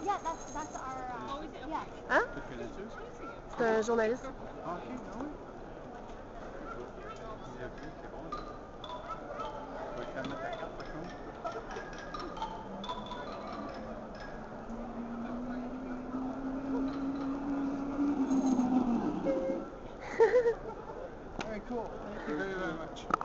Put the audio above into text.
Yeah, that's our, yeah. Hein? C'est un journaliste. Ah, ok, ah oui. Il a vu, c'est bon. Tu vas calmer ta carte, par contre. Very cool. Thank you very, very much.